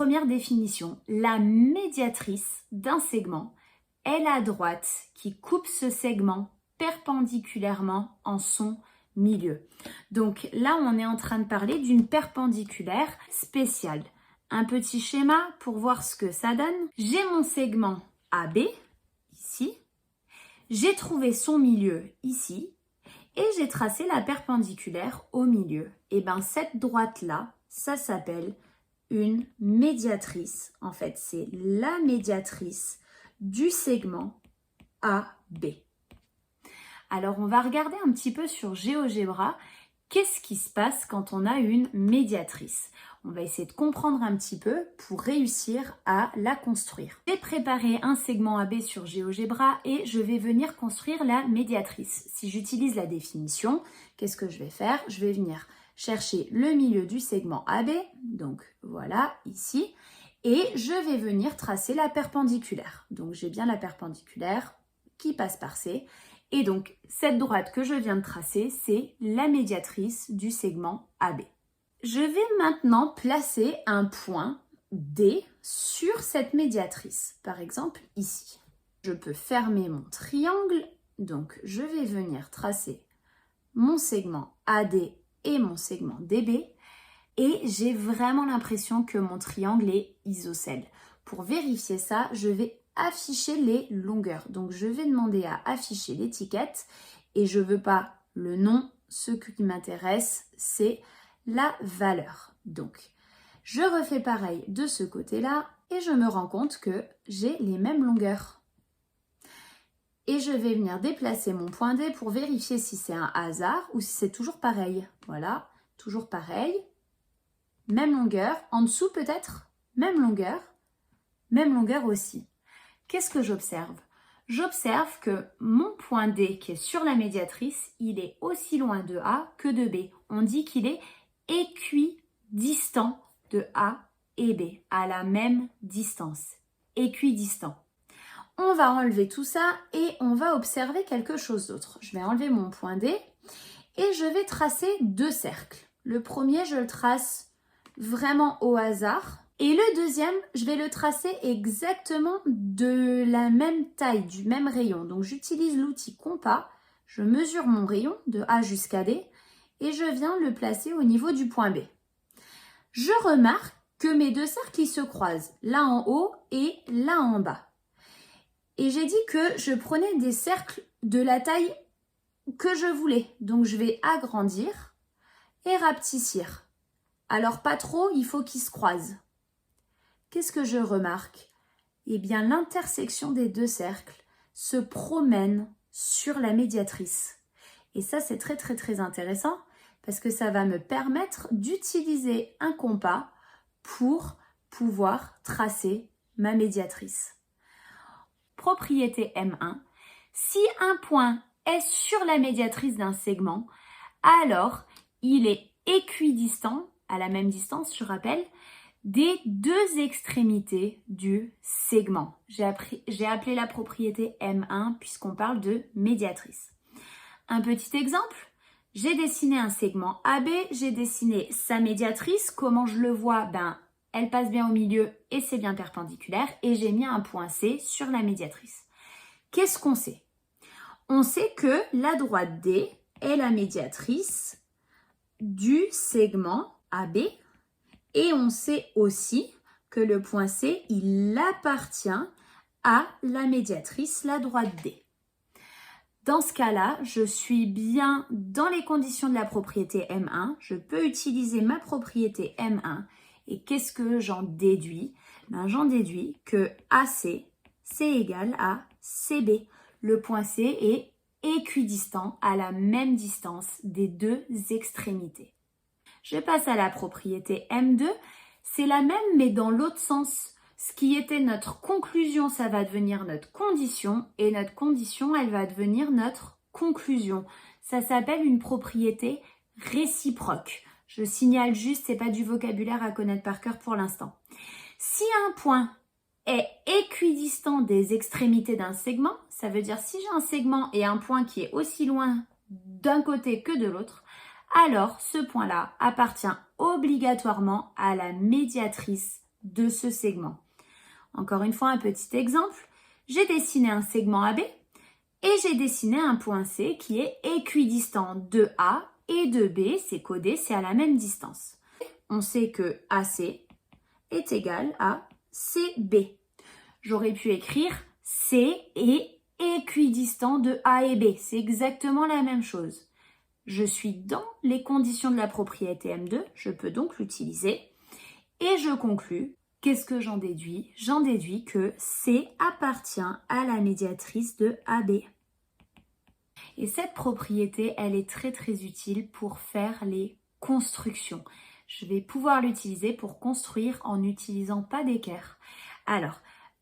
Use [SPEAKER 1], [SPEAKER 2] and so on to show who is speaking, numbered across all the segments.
[SPEAKER 1] première définition, la médiatrice d'un segment est la droite qui coupe ce segment perpendiculairement en son milieu. Donc là, on est en train de parler d'une perpendiculaire spéciale. Un petit schéma pour voir ce que ça donne. J'ai mon segment AB, ici. J'ai trouvé son milieu ici. Et j'ai tracé la perpendiculaire au milieu. Et bien cette droite-là, ça s'appelle une médiatrice. En fait, c'est la médiatrice du segment AB. Alors, on va regarder un petit peu sur GeoGebra, qu'est-ce qui se passe quand on a une médiatrice. On va essayer de comprendre un petit peu pour réussir à la construire. J'ai préparé un segment AB sur GeoGebra et je vais venir construire la médiatrice. Si j'utilise la définition, qu'est-ce que je vais faire? Je vais venir chercher le milieu du segment AB, donc voilà, ici, et je vais venir tracer la perpendiculaire. Donc j'ai bien la perpendiculaire qui passe par C. Et donc, cette droite que je viens de tracer, c'est la médiatrice du segment AB. Je vais maintenant placer un point D sur cette médiatrice, par exemple ici. Je peux fermer mon triangle, donc je vais venir tracer mon segment AD et mon segment DB, et j'ai vraiment l'impression que mon triangle est isocèle. Pour vérifier ça, je vais afficher les longueurs. Donc, je vais demander à afficher l'étiquette et je ne veux pas le nom. Ce qui m'intéresse, c'est la valeur. Donc, je refais pareil de ce côté-là et je me rends compte que j'ai les mêmes longueurs. Et je vais venir déplacer mon point D pour vérifier si c'est un hasard ou si c'est toujours pareil. Voilà, toujours pareil. Même longueur. En dessous peut-être, même longueur aussi. Qu'est-ce que j'observe? J'observe que mon point D qui est sur la médiatrice, il est aussi loin de A que de B. On dit qu'il est équidistant de A et B, à la même distance. Équidistant. On va enlever tout ça et on va observer quelque chose d'autre. Je vais enlever mon point D et je vais tracer deux cercles. Le premier, je le trace vraiment au hasard. Et le deuxième, je vais le tracer exactement de la même taille, du même rayon. Donc, j'utilise l'outil compas. Je mesure mon rayon de A jusqu'à D et je viens le placer au niveau du point B. Je remarque que mes deux cercles ils se croisent, là en haut et là en bas. Et j'ai dit que je prenais des cercles de la taille que je voulais. Donc, je vais agrandir et rapetissir. Alors, pas trop, il faut qu'ils se croisent. Qu'est-ce que je remarque? Eh bien, l'intersection des deux cercles se promène sur la médiatrice. Et ça, c'est très, très, très intéressant parce que ça va me permettre d'utiliser un compas pour pouvoir tracer ma médiatrice. Propriété M1. Si un point est sur la médiatrice d'un segment, alors il est équidistant, à la même distance, je rappelle, des deux extrémités du segment. J'ai appelé la propriété M1 puisqu'on parle de médiatrice. Un petit exemple, j'ai dessiné un segment AB, j'ai dessiné sa médiatrice. Comment je le vois? Elle passe bien au milieu et c'est bien perpendiculaire. Et j'ai mis un point C sur la médiatrice. Qu'est-ce qu'on sait? On sait que la droite D est la médiatrice du segment AB. Et on sait aussi que le point C, il appartient à la médiatrice, la droite D. Dans ce cas-là, je suis bien dans les conditions de la propriété M1. Je peux utiliser ma propriété M1. Et qu'est-ce que j'en déduis? J'en déduis que AC, c'est égal à CB. Le point C est équidistant à la même distance des deux extrémités. Je passe à la propriété M2, c'est la même mais dans l'autre sens. Ce qui était notre conclusion, ça va devenir notre condition et notre condition, elle va devenir notre conclusion. Ça s'appelle une propriété réciproque. Je signale juste, c'est pas du vocabulaire à connaître par cœur pour l'instant. Si un point est équidistant des extrémités d'un segment, ça veut dire si j'ai un segment et un point qui est aussi loin d'un côté que de l'autre, alors ce point-là appartient obligatoirement à la médiatrice de ce segment. Encore une fois, un petit exemple. J'ai dessiné un segment AB et j'ai dessiné un point C qui est équidistant de A et de B. C'est codé, c'est à la même distance. On sait que AC est égal à CB. J'aurais pu écrire C est équidistant de A et B. C'est exactement la même chose. Je suis dans les conditions de la propriété M2, je peux donc l'utiliser. Et je conclus, qu'est-ce que j'en déduis? J'en déduis que C appartient à la médiatrice de AB. Et cette propriété, elle est très très utile pour faire les constructions. Je vais pouvoir l'utiliser pour construire en n'utilisant pas d'équerre. Alors,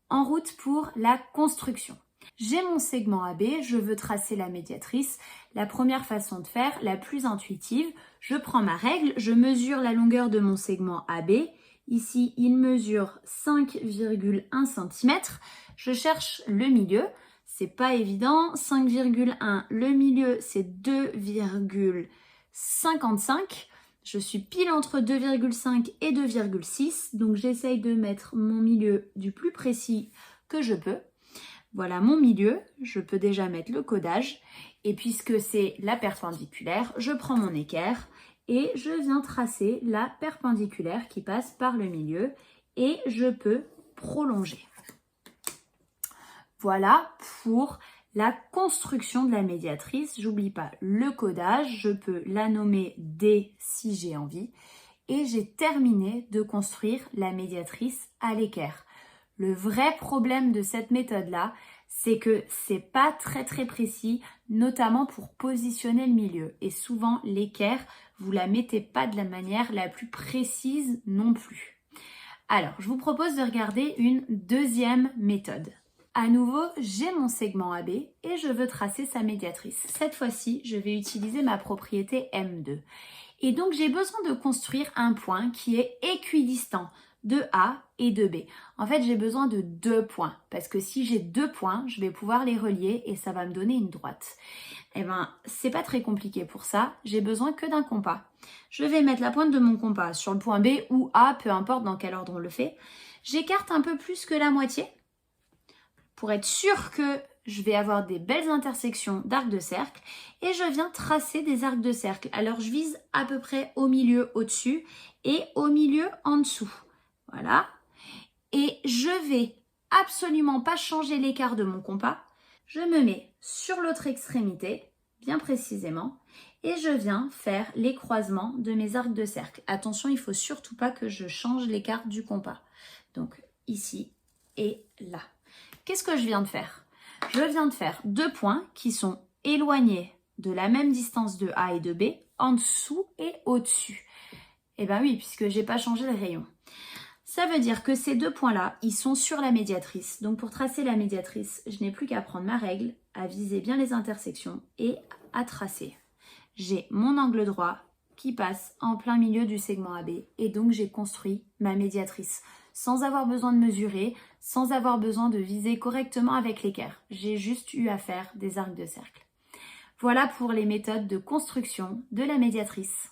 [SPEAKER 1] en route pour la construction. J'ai mon segment AB, je veux tracer la médiatrice. La première façon de faire, la plus intuitive, je prends ma règle, je mesure la longueur de mon segment AB. Ici, il mesure 5,1 cm. Je cherche le milieu. C'est pas évident. 5,1, le milieu, c'est 2,55. Je suis pile entre 2,5 et 2,6. Donc, j'essaye de mettre mon milieu du plus précis que je peux. Voilà mon milieu, je peux déjà mettre le codage et puisque c'est la perpendiculaire, je prends mon équerre et je viens tracer la perpendiculaire qui passe par le milieu et je peux prolonger. Voilà pour la construction de la médiatrice. J'oublie pas le codage, je peux la nommer D si j'ai envie et j'ai terminé de construire la médiatrice à l'équerre. Le vrai problème de cette méthode-là, c'est que c'est pas très précis, notamment pour positionner le milieu. Et souvent, l'équerre, vous la mettez pas de la manière la plus précise non plus. Alors, je vous propose de regarder une deuxième méthode. À nouveau, j'ai mon segment AB et je veux tracer sa médiatrice. Cette fois-ci, je vais utiliser ma propriété M2. Et donc, j'ai besoin de construire un point qui est équidistant de A et de B. En fait, j'ai besoin de 2 points parce que si j'ai 2 points, je vais pouvoir les relier et ça va me donner une droite. Eh ben, c'est pas très compliqué pour ça. J'ai besoin que d'un compas. Je vais mettre la pointe de mon compas sur le point B ou A, peu importe dans quel ordre on le fait. J'écarte un peu plus que la moitié pour être sûr que je vais avoir des belles intersections d'arcs de cercle et je viens tracer des arcs de cercle. Alors, je vise à peu près au milieu au-dessus et au milieu en dessous. Voilà. Et je vais absolument pas changer l'écart de mon compas. Je me mets sur l'autre extrémité, bien précisément, et je viens faire les croisements de mes arcs de cercle. Attention, il faut surtout pas que je change l'écart du compas. Donc, ici et là. Qu'est-ce que je viens de faire? Je viens de faire 2 points qui sont éloignés de la même distance de A et de B, en dessous et au-dessus. Eh bien oui, puisque j'ai pas changé le rayon. Ça veut dire que ces 2 points-là, ils sont sur la médiatrice. Donc pour tracer la médiatrice, je n'ai plus qu'à prendre ma règle, à viser bien les intersections et à tracer. J'ai mon angle droit qui passe en plein milieu du segment AB et donc j'ai construit ma médiatrice sans avoir besoin de mesurer, sans avoir besoin de viser correctement avec l'équerre. J'ai juste eu à faire des arcs de cercle. Voilà pour les méthodes de construction de la médiatrice.